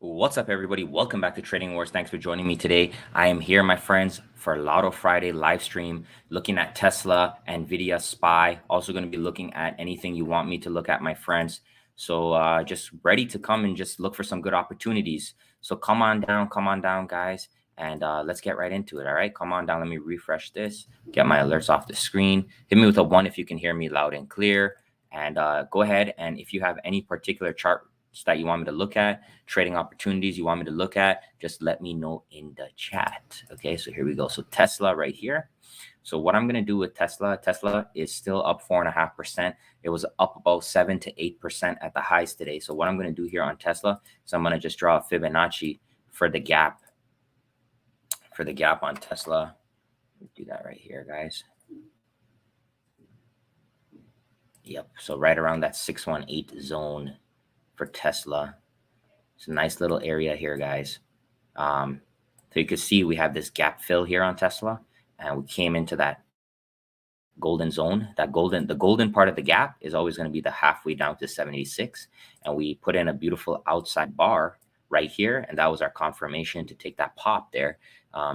What's up, everybody? Welcome back to TradingWarz. Thanks for joining me today. I am here, my friends, for Lotto Friday live stream, looking at Tesla, Nvidia, SPY. Also going to be looking at anything you want me to look at, my friends. So just ready to come and just look for some good opportunities. So come on down, guys, and let's get right into it. All right, come on down. Let me refresh this, get my alerts off the screen. Hit me with a 1 if you can hear me loud and clear. And go ahead, and if you have any particular chart that you want me to look at, trading opportunities you want me to look at, just let me know in the chat. Okay, so here we go. So Tesla right here. So what I'm going to do with Tesla is still up 4.5%. It was up about 7 to 8% at the highs today. So what I'm going to do here on Tesla is I'm going to just draw a Fibonacci for the gap on Tesla. Do that right here, guys. Yep, so right around that 618 zone for Tesla. It's a nice little area here, guys. So you can see we have this gap fill here on Tesla, and we came into that golden zone. The golden part of the gap is always going to be the halfway down to 76, and we put in a beautiful outside bar right here, and that was our confirmation to take that pop there.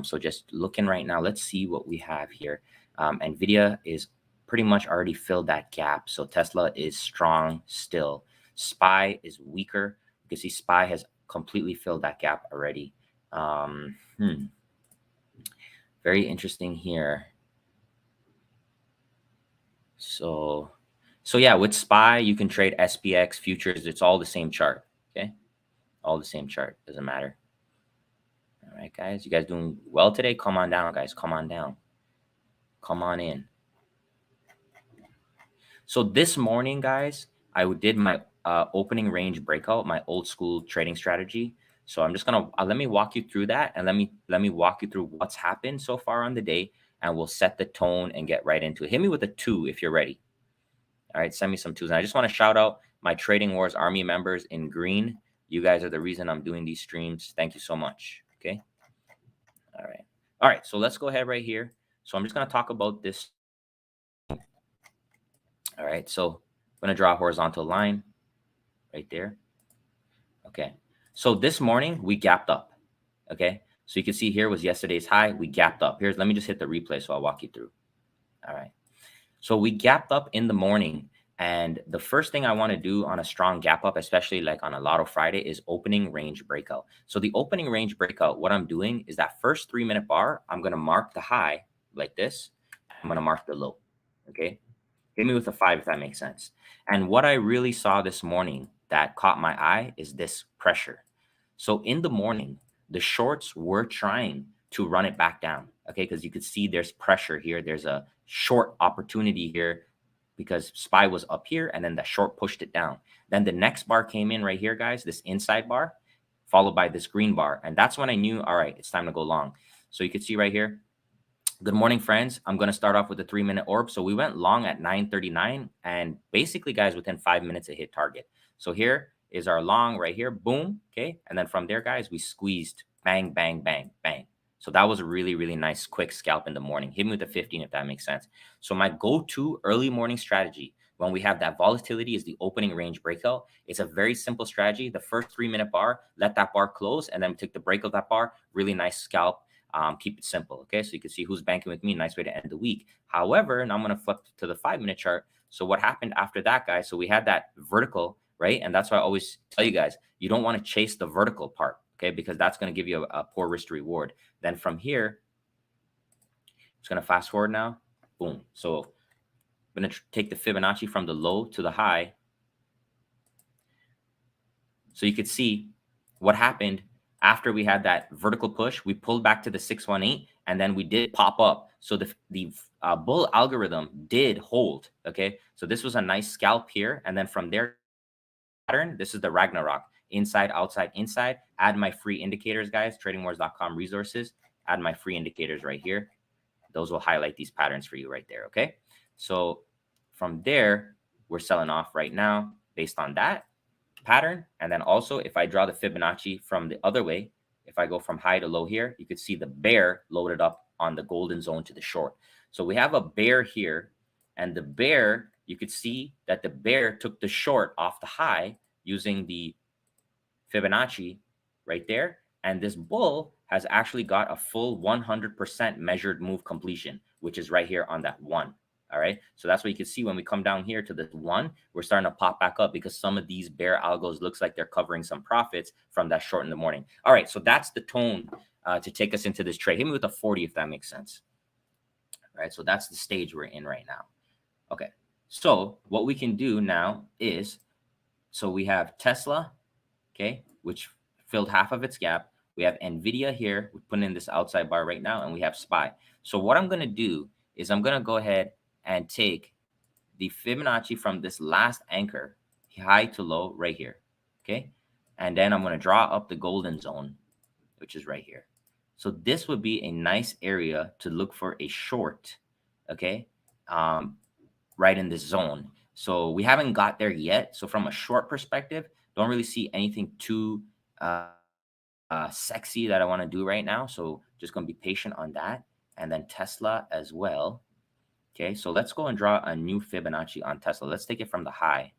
So just looking right now, let's see what we have here. Nvidia is pretty much already filled that gap, so Tesla is strong still. SPY is weaker. You can see SPY has completely filled that gap already. Very interesting here. So yeah, with SPY, you can trade SPX futures. It's all the same chart. Okay. All the same chart. Doesn't matter. All right, guys. You guys doing well today? Come on down, guys. Come on down. Come on in. So this morning, guys, I did my opening range breakout, my old school trading strategy. So I'm just gonna let me walk you through that, and let me walk you through what's happened so far on the day, and we'll set the tone and get right into it. Hit me with a 2 if you're ready. All right, send me some 2s. And I just want to shout out my TradingWarz Army members in green. You guys are the reason I'm doing these streams. Thank you so much. Okay. All right. So let's go ahead right here. So I'm just gonna talk about this. All right, so I'm going to draw a horizontal line right there. Okay, so this morning we gapped up. Okay, so you can see here was yesterday's high. We gapped up. Let me just hit the replay so I'll walk you through. All right, so we gapped up in the morning. And the first thing I want to do on a strong gap up, especially like on a Lotto Friday, is opening range breakout. So the opening range breakout, what I'm doing is that first 3-minute bar, I'm going to mark the high like this. I'm going to mark the low. Okay. Hit me with a 5 if that makes sense. And what I really saw this morning that caught my eye is this pressure. So in the morning, the shorts were trying to run it back down, okay? Because you could see there's pressure here. There's a short opportunity here because SPY was up here, and then the short pushed it down. Then the next bar came in right here, guys, this inside bar, followed by this green bar. And that's when I knew, all right, it's time to go long. So you could see right here, good morning, friends. I'm going to start off with a 3-minute orb. So we went long at 9:39, and basically, guys, within 5 minutes, it hit target. So here is our long right here. Boom. Okay. And then from there, guys, we squeezed bang, bang, bang, bang. So that was a really, really nice quick scalp in the morning. Hit me with the 15 if that makes sense. So my go-to early morning strategy when we have that volatility is the opening range breakout. It's a very simple strategy. The first 3-minute bar, let that bar close, and then take the break of that bar. Really nice scalp. Keep it simple. Okay, so you can see who's banking with me. Nice way to end the week. However, now I'm going to flip to the 5-minute chart. So what happened after that, guys? So we had that vertical, right? And that's why I always tell you guys, you don't want to chase the vertical part, okay? Because that's going to give you a poor risk to reward. Then from here, I'm just going to fast forward now. Boom. So I'm going to take the Fibonacci from the low to the high. So you could see what happened. After we had that vertical push, we pulled back to the 618, and then we did pop up. So the bull algorithm did hold. Okay, so this was a nice scalp here, and then from there, pattern. This is the Ragnarok: inside, outside, inside. Add my free indicators, guys. TradingWarz.com resources. Add my free indicators right here. Those will highlight these patterns for you right there. Okay, so from there, we're selling off right now based on that pattern. And then also, if I draw the Fibonacci from the other way, if I go from high to low here, you could see the bear loaded up on the golden zone to the short. So we have a bear here, and the bear, you could see that the bear took the short off the high using the Fibonacci right there. And this bull has actually got a full 100% measured move completion, which is right here on that 1. All right. So that's what you can see when we come down here to the 1, we're starting to pop back up because some of these bear algos looks like they're covering some profits from that short in the morning. All right. So that's the tone to take us into this trade. Hit me with a 40 if that makes sense. All right. So that's the stage we're in right now. Okay. So what we can do now is, so we have Tesla, okay, which filled half of its gap. We have Nvidia here. We're putting in this outside bar right now, and we have SPY. So what I'm going to do is I'm going to go ahead and take the Fibonacci from this last anchor, high to low right here, okay? And then I'm going to draw up the golden zone, which is right here. So this would be a nice area to look for a short, okay, right in this zone. So we haven't got there yet. So from a short perspective, don't really see anything too sexy that I want to do right now. So just going to be patient on that. And then Tesla as well. Okay, so let's go and draw a new Fibonacci on Tesla. Let's take it from the high.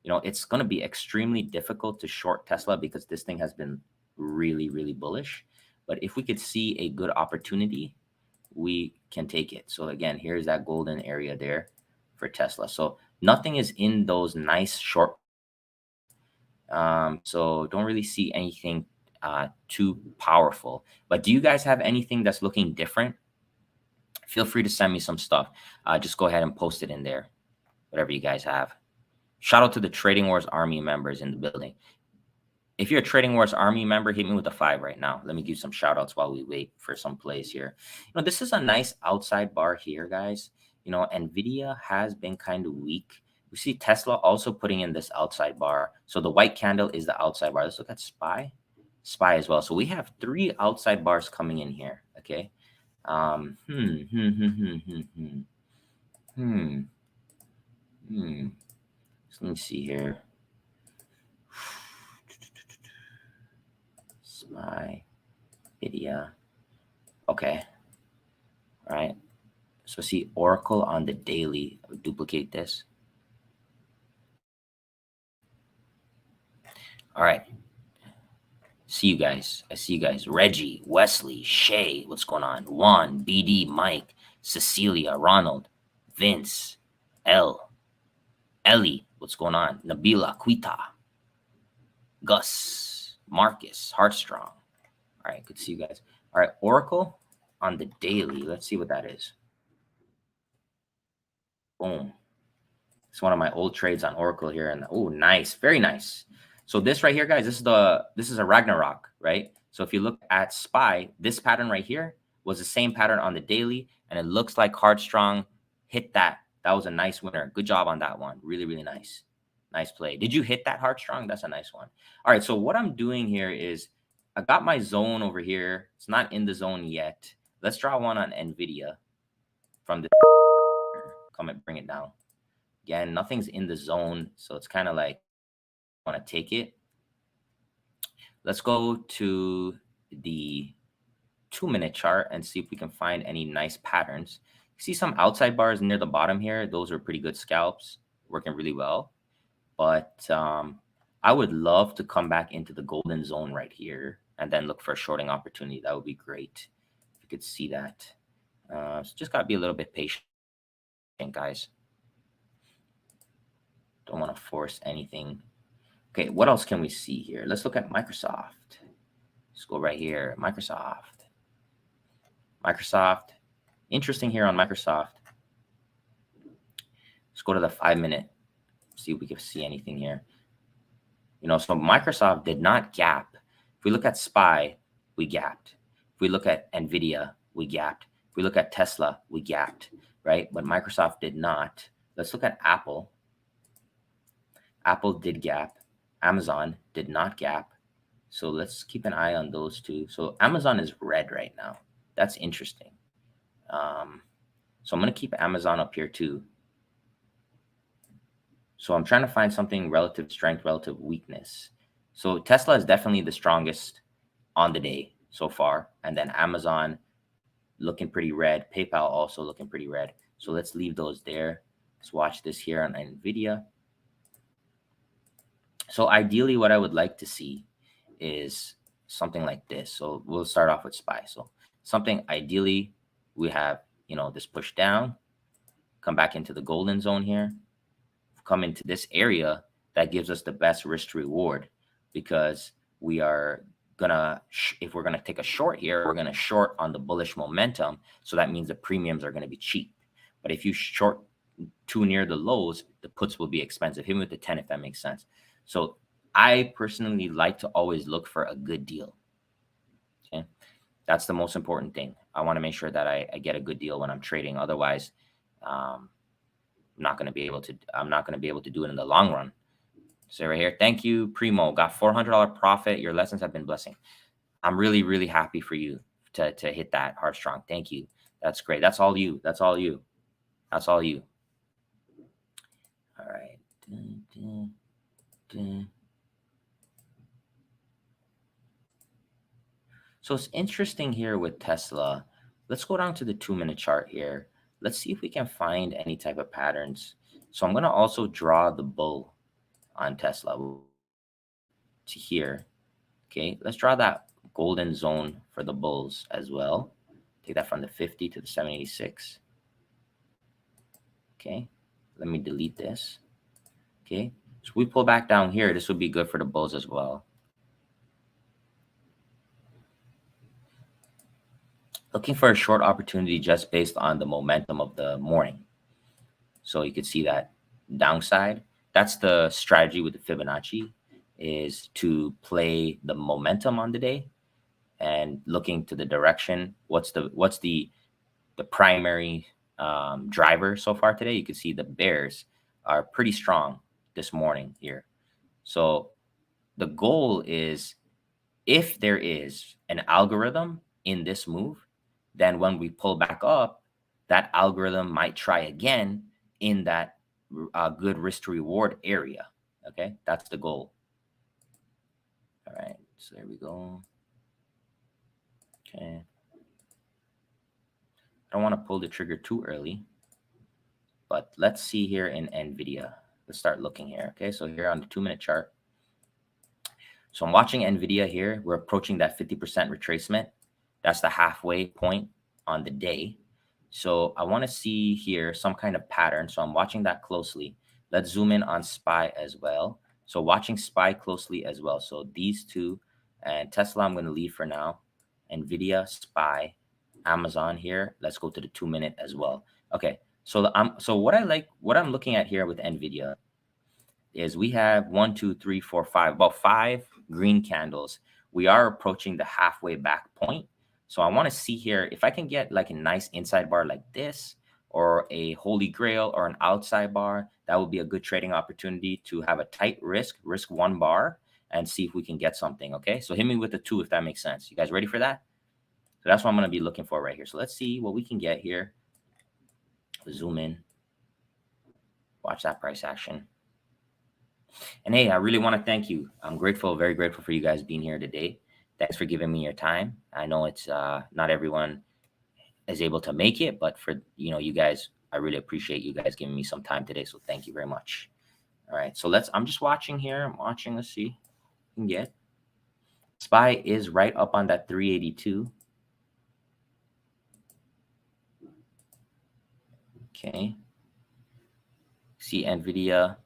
You know, it's going to be extremely difficult to short Tesla because this thing has been really, really bullish. But if we could see a good opportunity, we can take it. So again, here's that golden area there for Tesla. So nothing is in those nice short. So don't really see anything too powerful. But do you guys have anything that's looking different? Feel free to send me some stuff. Just go ahead and post it in there, whatever you guys have. Shout out to the TradingWarz Army members in the building. If you're a TradingWarz Army member, hit me with a 5 right now. Let me give some shout outs while we wait for some plays here. You know, this is a nice outside bar here, guys. You know, Nvidia has been kind of weak. We see Tesla also putting in this outside bar. So the white candle is the outside bar. Let's look at SPY as well. So we have 3 outside bars coming in here. Okay. So let me see here. SPY, Nvidia. Okay. All right. So see Oracle on the daily. I would duplicate this. All right. See you guys. I see you guys. Reggie, Wesley, Shay, what's going on? Juan, BD, Mike, Cecilia, Ronald, Vince, Ellie, what's going on? Nabila, Quita, Gus, Marcus, Heartstrong. All right, good to see you guys. All right, Oracle on the daily. Let's see what that is. Boom. It's one of my old trades on Oracle here. And oh, nice. Very nice. So this right here, guys, this is a Ragnarok, right? So if you look at SPY, this pattern right here was the same pattern on the daily, and it looks like Heartstrong hit that. That was a nice winner. Good job on that one. Really, really nice. Nice play. Did you hit that Heartstrong? That's a nice one. All right, so what I'm doing here is I got my zone over here. It's not in the zone yet. Let's draw one on Nvidia from the come and bring it down. Again, nothing's in the zone, so it's kind of like want to take it. Let's go to the 2-minute chart and see if we can find any nice patterns. See some outside bars near the bottom here. Those are pretty good scalps, working really well. But I would love to come back into the golden zone right here and then look for a shorting opportunity. That would be great if you could see that. So just got to be a little bit patient, guys. Don't want to force anything. Okay, what else can we see here? Let's look at Microsoft. Let's go right here. Microsoft. Interesting here on Microsoft. Let's go to the 5-minute. See if we can see anything here. You know, so Microsoft did not gap. If we look at SPY, we gapped. If we look at Nvidia, we gapped. If we look at Tesla, we gapped, right? But Microsoft did not. Let's look at Apple. Apple did gap. Amazon did not gap. So let's keep an eye on those two. So Amazon is red right now. That's interesting. So I'm going to keep Amazon up here too. So I'm trying to find something relative strength, relative weakness. So Tesla is definitely the strongest on the day so far. And then Amazon looking pretty red. PayPal also looking pretty red. So let's leave those there. Let's watch this here on Nvidia. So ideally what I would like to see is something like this. So we'll start off with SPY. So something ideally we have, you know, this push down, come back into the golden zone here, come into this area that gives us the best risk to reward, because we are gonna, if we're gonna take a short here, we're gonna short on the bullish momentum. So that means the premiums are gonna be cheap. But if you short too near the lows, the puts will be expensive. Hit me with the 10 if that makes sense. So I personally like to always look for a good deal. Okay, that's the most important thing. I want to make sure that I get a good deal when I'm trading. Otherwise, I'm not going to be able to do it in the long run. So right here, thank you, Primo. Got $400 profit. Your lessons have been blessing. I'm really, really happy for you to hit that hard strong. Thank you. That's great. That's all you. That's all you. That's all you. All right. So it's interesting here with Tesla. Let's go down to the 2-minute chart here. Let's see if we can find any type of patterns. So I'm going to also draw the bull on Tesla to here. Okay, let's draw that golden zone for the bulls as well. Take that from the 50 to the 786. Okay, let me delete this. Okay, so we pull back down here. This would be good for the bulls as well. Looking for a short opportunity just based on the momentum of the morning. So you could see that downside. That's the strategy with the Fibonacci, is to play the momentum on the day and looking to the direction. What's the primary driver so far today? You can see the bears are pretty strong this morning here. So the goal is, if there is an algorithm in this move, then when we pull back up, that algorithm might try again in that good risk to reward area. Okay, that's the goal. All right, so there we go. Okay, I don't want to pull the trigger too early, but let's see here in Nvidia. Let's start looking here. Okay, so here on the 2-minute chart. So I'm watching Nvidia here. We're approaching that 50% retracement. That's the halfway point on the day. So I want to see here some kind of pattern. So I'm watching that closely. Let's zoom in on SPY as well. So watching SPY closely as well. So these two, and Tesla I'm going to leave for now. Nvidia, SPY, Amazon here. Let's go to the 2-minute as well. Okay. So what I'm looking at here with Nvidia is we have 1, 2, 3, 4, 5, about 5 green candles. We are approaching the halfway back point. So I want to see here if I can get like a nice inside bar like this, or a holy grail, or an outside bar. That would be a good trading opportunity to have a tight risk 1 bar, and see if we can get something. Okay, so hit me with the 2 if that makes sense. You guys ready for that? So that's what I'm going to be looking for right here. So let's see what we can get here. Zoom in, watch that price action. And hey, I really want to thank you. I'm grateful, very grateful for you guys being here today. Thanks for giving me your time. I know it's not everyone is able to make it, but for you guys, I really appreciate you guys giving me some time today. So thank you very much. All right, so I'm just watching here. I'm watching. Let's see. What we can get. SPY is right up on that 382. Okay. See Nvidia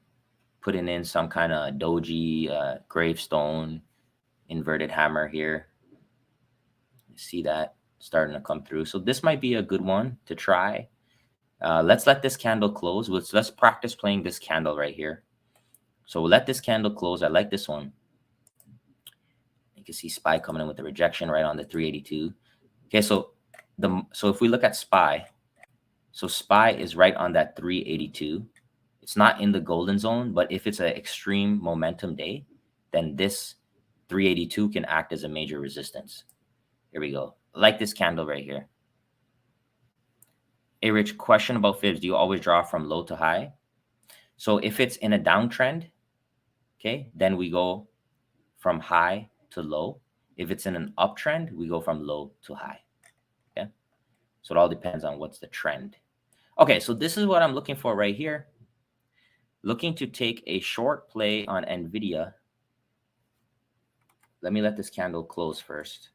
putting in some kind of doji gravestone inverted hammer here. You see that starting to come through. So this might be a good one to try. Let's let this candle close. Let's practice playing this candle right here. So we'll let this candle close. I like this one. You can see SPY coming in with the rejection right on the 382. Okay, so if we look at SPY, so SPY is right on that 382. It's not in the golden zone, but if it's an extreme momentum day, then this 382 can act as a major resistance. Here we go. I like this candle right here. Hey, Rich, question about fibs. Do you always draw from low to high? So if it's in a downtrend, okay, then we go from high to low. If it's in an uptrend, we go from low to high. Okay, so it all depends on what's the trend. Okay, so this is what I'm looking for right here. Looking to take a short play on Nvidia. let me let this candle close first.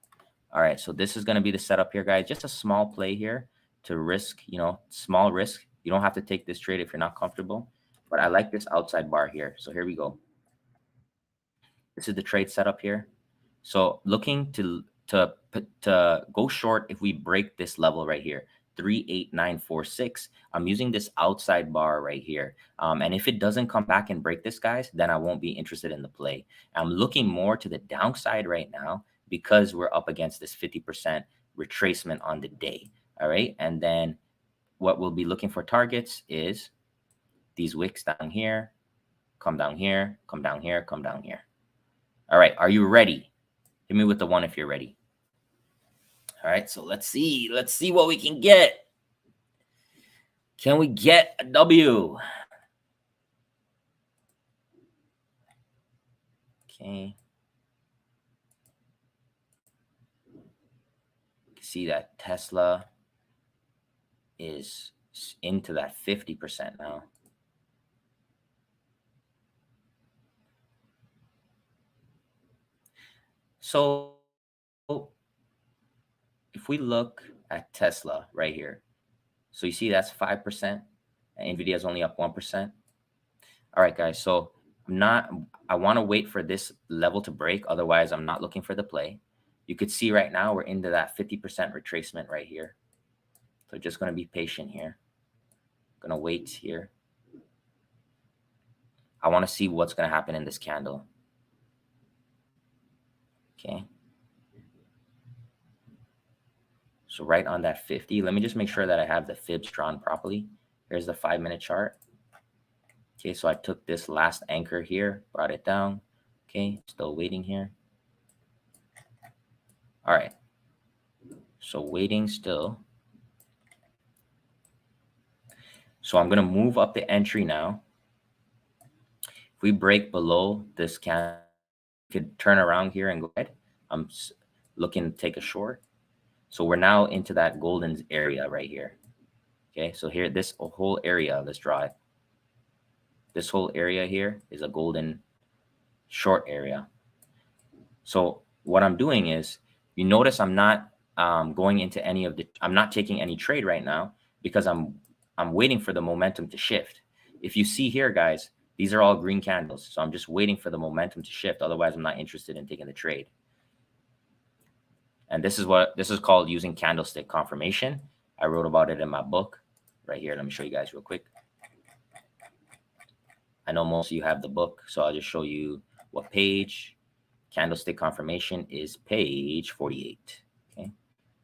All right, so this is going to be the setup here, guys. Just a small play here to risk, small risk. You don't have to take this trade if you're not comfortable, but I like this outside bar here. So here we go. This is the trade setup here. So looking to go short if we break this level right here, 38946. I'm using this outside bar right here. And if it doesn't come back and break this, guys, then I won't be interested in the play. I'm looking more to the downside right now because we're up against this 50% retracement on the day. All right. And then what we'll be looking for targets is these wicks down here, come down here, come down here, come down here. All right. Are you ready? Hit me with the one if you're ready. All right, so let's see what we can get. Can we get a W? Okay. See that Tesla is into that 50% now. So if we look at Tesla right here, so you see that's 5%, and Nvidia is only up 1%. All right, guys, so I want to wait for this level to break. Otherwise, I'm not looking for the play. You could see right now we're into that 50% retracement right here. So just going to be patient here. Going to wait here. I want to see what's going to happen in this candle. Okay. So right on that 50, let me just make sure that I have the fibs drawn properly. Here's the 5-minute chart. Okay, so I took this last anchor here, brought it down. Okay, still waiting here. All right. So waiting still. So I'm going to move up the entry now. If we break below this candle, we could turn around here and go ahead. I'm looking to take a short. So we're now into that golden area right here. Okay, so here, this whole area, let's draw it. This whole area here is a golden short area. So what I'm doing is, you notice I'm not going into any of the, I'm not taking any trade right now because I'm waiting for the momentum to shift. If you see here, guys, these are all green candles. So I'm just waiting for the momentum to shift. Otherwise, I'm not interested in taking the trade. And this is called using candlestick confirmation. I wrote about it in my book right here. Let me show you guys real quick. I know most of you have the book, so I'll just show you what page. Candlestick confirmation is page 48. Okay,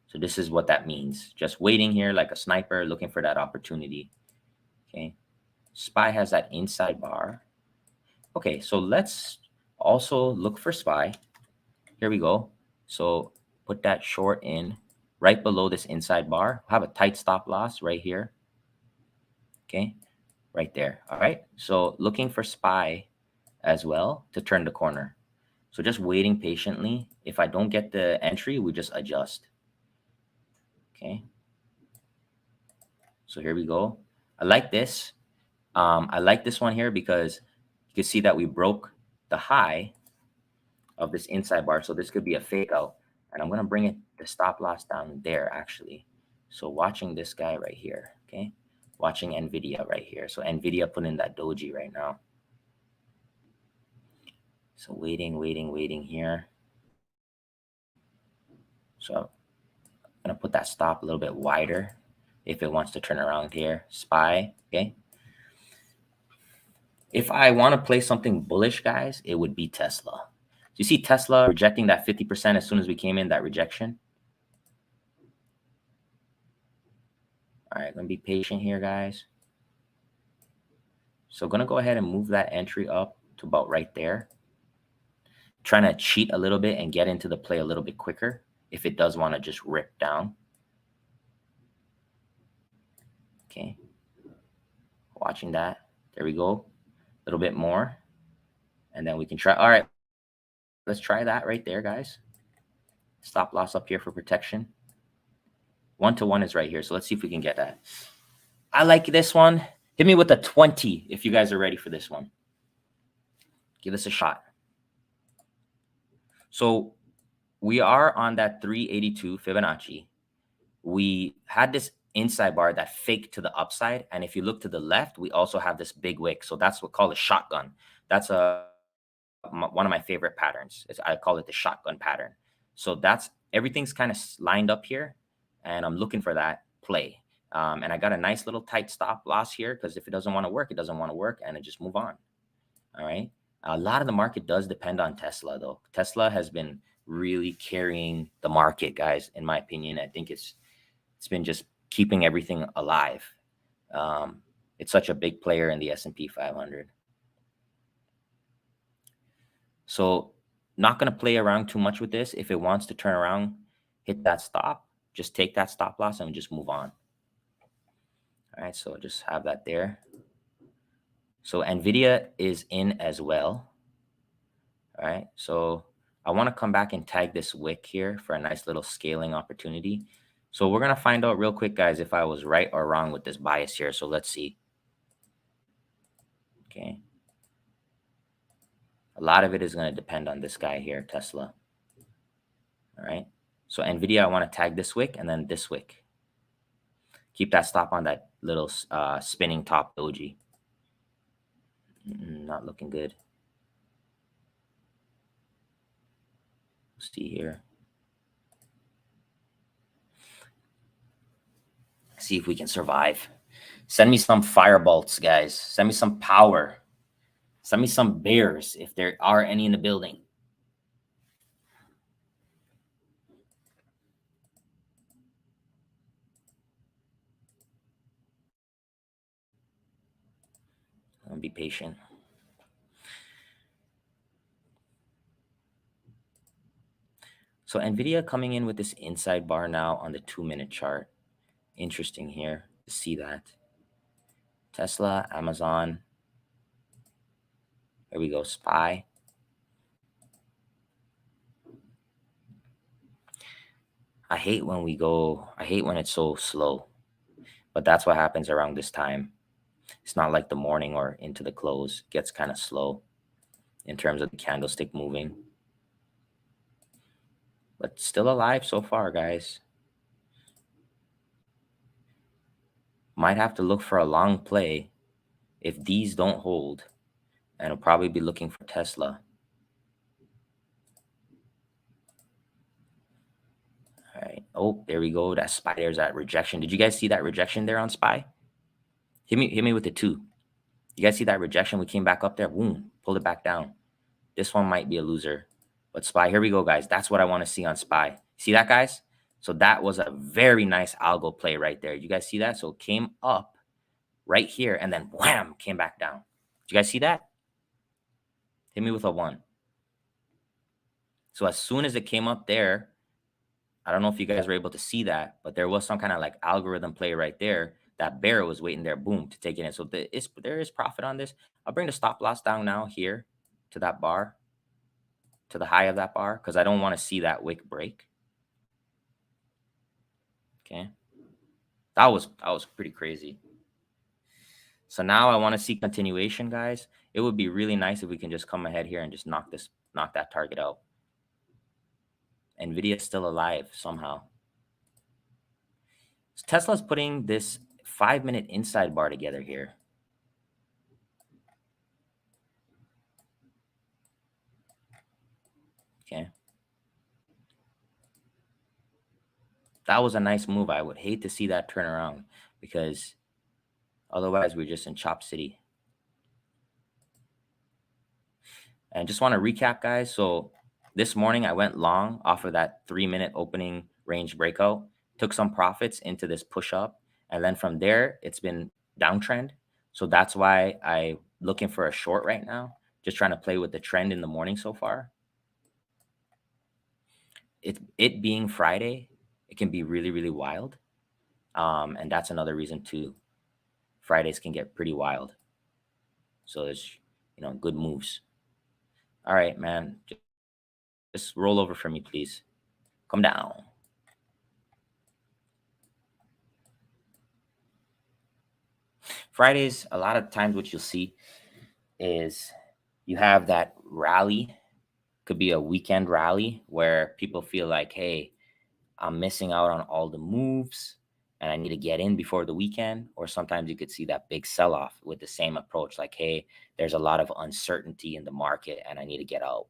so this is what that means. Just waiting here like a sniper, looking for that opportunity. Okay, SPY has that inside bar. Okay, so let's also look for SPY. Here we go. So put that short in right below this inside bar. Have a tight stop loss right here. Okay, right there. All right, so looking for SPY as well to turn the corner. So just waiting patiently. If I don't get the entry, we just adjust. Okay. So here we go. I like this. I like this one here because you can see that we broke the high of this inside bar. So this could be a fake out. And I'm going to bring the stop loss down there actually. So watching this guy right here. Okay. Watching Nvidia right here. So Nvidia put in that doji right now. So waiting here. So I'm going to put that stop a little bit wider if it wants to turn around here. SPY, okay? If I want to play something bullish, guys, it would be Tesla. So you see Tesla rejecting that 50% as soon as we came in, that rejection. All right, going to be patient here, guys. So going to go ahead and move that entry up to about right there. Trying to cheat a little bit and get into the play a little bit quicker if it does want to just rip down. Okay. Watching that. There we go. A little bit more. And then we can try. All right. Let's try that right there, guys. Stop loss up here for protection. 1-to-1 is right here. So let's see if we can get that. I like this one. Hit me with a 20 if you guys are ready for this one. Give us a shot. So we are on that 382 Fibonacci. We had this inside bar that faked to the upside. And if you look to the left, we also have this big wick. So that's what called a shotgun. That's one of my favorite patterns. I call it the shotgun pattern. So that's everything's kind of lined up here. And I'm looking for that play. And I got a nice little tight stop loss here because if it doesn't want to work, it doesn't want to work and it just move on. All right. A lot of the market does depend on Tesla, though. Tesla has been really carrying the market, guys, in my opinion. I think it's been just keeping everything alive. It's such a big player in the S&P 500. So not going to play around too much with this. If it wants to turn around, hit that stop, just take that stop loss and just move on. All right, so just have that there. So Nvidia is in as well. All right, so I want to come back and tag this wick here for a nice little scaling opportunity. So we're going to find out real quick, guys, if I was right or wrong with this bias here. So let's see. Okay. A lot of it is going to depend on this guy here, Tesla. All right. So Nvidia, I want to tag this wick and then this wick. Keep that stop on that little spinning top doji. Not looking good. Let's see here. See if we can survive. Send me some firebolts, guys. Send me some power. Send me some bears if there are any in the building. I'll be patient. So Nvidia coming in with this inside bar now on the 2-minute chart. Interesting here to see that. Tesla, Amazon. There we go, SPY. I hate when it's so slow, but that's what happens around this time. It's not like the morning or into the close. It gets kind of slow in terms of the candlestick moving. But still alive so far, guys. Might have to look for a long play if these don't hold. And I'll probably be looking for Tesla. All right. Oh, there we go. That SPY, there's that rejection. Did you guys see that rejection there on SPY? Hit me with the 2. You guys see that rejection? We came back up there. Boom. Pulled it back down. This one might be a loser. But SPY, here we go, guys. That's what I want to see on SPY. See that, guys? So that was a very nice algo play right there. You guys see that? So it came up right here and then wham, came back down. Did you guys see that? Hit me with a 1. So as soon as it came up there, I don't know if you guys were able to see that, but there was some kind of like algorithm play right there. That bear was waiting there, boom, to take it in. So there is profit on this. I'll bring the stop loss down now here to that bar, to the high of that bar, because I don't want to see that wick break. Okay. That was pretty crazy. So now I want to see continuation, guys. It would be really nice if we can just come ahead here and just knock that target out. Nvidia is still alive somehow. So Tesla's putting this 5-minute inside bar together here. Okay. That was a nice move. I would hate to see that turn around because otherwise we're just in Chop City. And just want to recap, guys. So this morning I went long off of that 3-minute opening range breakout, took some profits into this push up. And then from there, it's been downtrend. So that's why I'm looking for a short right now. Just trying to play with the trend in the morning so far. It being Friday, it can be really, really wild. And that's another reason too. Fridays can get pretty wild. So there's, good moves. All right, man. Just roll over for me, please. Come down. Fridays, a lot of times what you'll see is you have that rally Could be a weekend rally where people feel like, hey, I'm missing out on all the moves and I need to get in before the weekend. Or sometimes you could see that big sell-off with the same approach, like, hey, there's a lot of uncertainty in the market and I need to get out.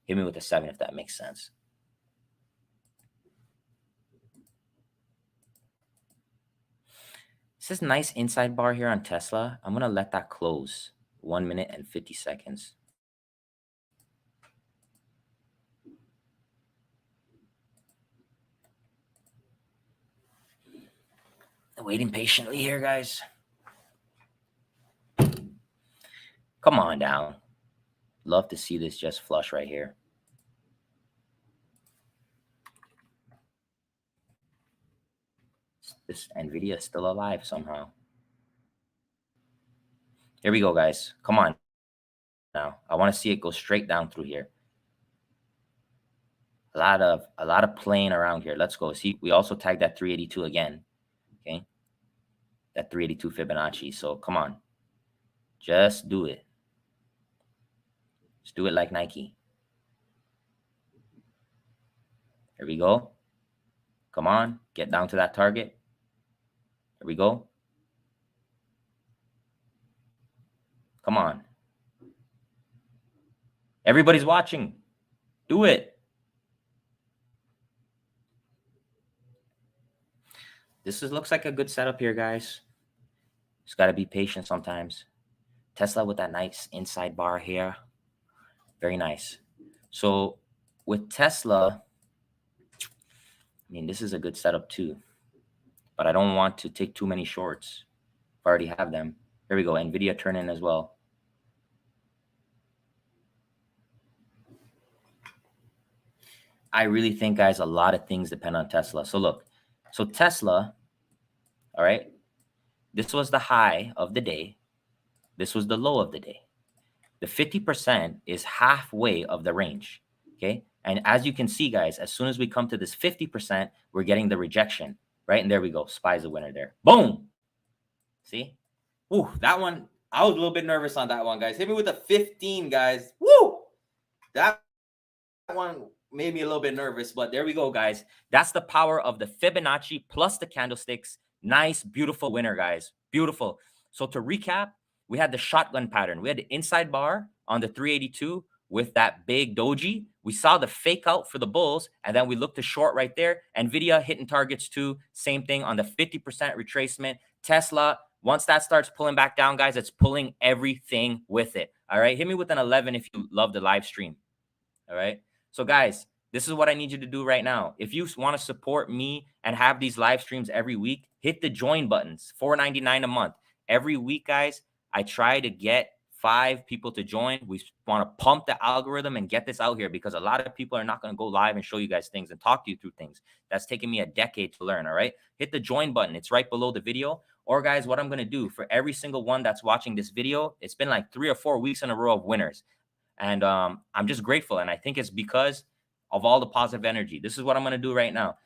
Hit me with a 7 if that makes sense. This is nice inside bar here on Tesla. I'm going to let that close 1 minute and 50 seconds. Waiting patiently here, guys. Come on down. Love to see this just flush right here. This Nvidia is still alive somehow. Here we go, guys. Come on. Now, I want to see it go straight down through here. A lot of playing around here. Let's go. See, we also tagged that 382 again. Okay. That 382 Fibonacci. So come on. Just do it. Just do it like Nike. Here we go. Come on. Get down to that target. Here we go. Come on. Everybody's watching. Do it. This looks like a good setup here, guys. Just got to be patient sometimes. Tesla with that nice inside bar here. Very nice. So with Tesla, I mean, this is a good setup too. But I don't want to take too many shorts. I already have them. Here we go. Nvidia turn in as well. I really think, guys, a lot of things depend on Tesla. So look, so Tesla, all right, this was the high of the day. This was the low of the day. The 50% is halfway of the range, okay? And as you can see, guys, as soon as we come to this 50%, we're getting the rejection, right? And there we go. SPY's a winner there. Boom. See? Ooh, that one, I was a little bit nervous on that one, guys. Hit me with a 15, guys. Woo! That one made me a little bit nervous, but there we go, guys. That's the power of the Fibonacci plus the candlesticks. Nice, beautiful winner, guys. Beautiful. So to recap, we had the shotgun pattern. We had the inside bar on the 382 with that big doji. We saw the fake out for the bulls, and then we looked to short right there. Nvidia hitting targets too. Same thing on the 50% retracement. Tesla, once that starts pulling back down, guys, it's pulling everything with it. All right, hit me with an 11 if you love the live stream. All right. So guys, this is what I need you to do right now. If you want to support me and have these live streams every week, hit the join buttons, $4.99 a month. Every week, guys, I try to get 5 people to join. We want to pump the algorithm and get this out here because a lot of people are not going to go live and show you guys things and talk to you through things. That's taken me a decade to learn. All right. Hit the join button. It's right below the video. Or guys, what I'm going to do for every single one that's watching this video, it's been like 3 or 4 weeks in a row of winners. And I'm just grateful. And I think it's because of all the positive energy. This is what I'm going to do right now.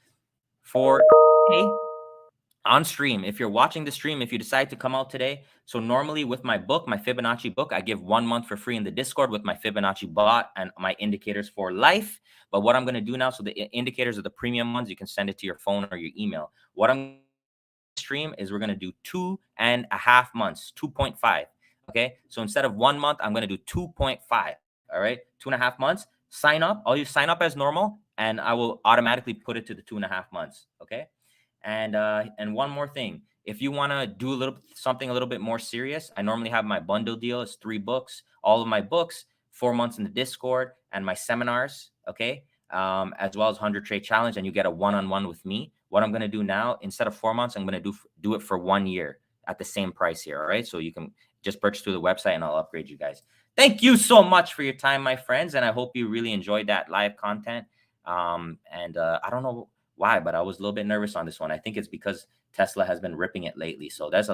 For on stream, if you're watching the stream, if you decide to come out today, so normally with my book, my Fibonacci book, I give 1 month for free in the Discord with my Fibonacci bot and my indicators for life. But what I'm going to do now, so the indicators are the premium ones, you can send it to your phone or your email. What I'm stream is we're going to do 2.5 months, 2.5. Okay. So instead of 1 month, I'm going to do 2.5. All right. 2.5 months. Sign up. I'll use sign up as normal, and I will automatically put it to the 2.5 months. Okay. And one more thing, if you want to do something a little bit more serious, I normally have my bundle deal. It's 3 books, all of my books, 4 months in the Discord, and my seminars. Okay. As well as 100 trade challenge, and you get a one-on-one with me. What I'm going to do now, instead of 4 months, I'm going to do it for 1 year at the same price here. All right. So you can just purchase through the website and I'll upgrade you guys. Thank you so much for your time, my friends. And I hope you really enjoyed that live content. I don't know why, but I was a little bit nervous on this one. I think it's because Tesla has been ripping it lately. So that's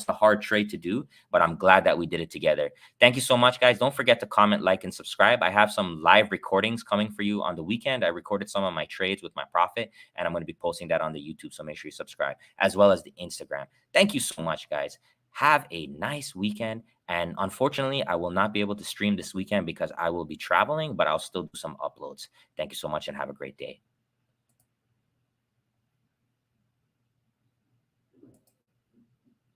a hard trade to do, but I'm glad that we did it together. Thank you so much, guys. Don't forget to comment, like, and subscribe. I have some live recordings coming for you on the weekend. I recorded some of my trades with my profit, and I'm going to be posting that on the YouTube. So make sure you subscribe, as well as the Instagram. Thank you so much, guys. Have a nice weekend. And unfortunately, I will not be able to stream this weekend because I will be traveling, but I'll still do some uploads. Thank you so much and have a great day.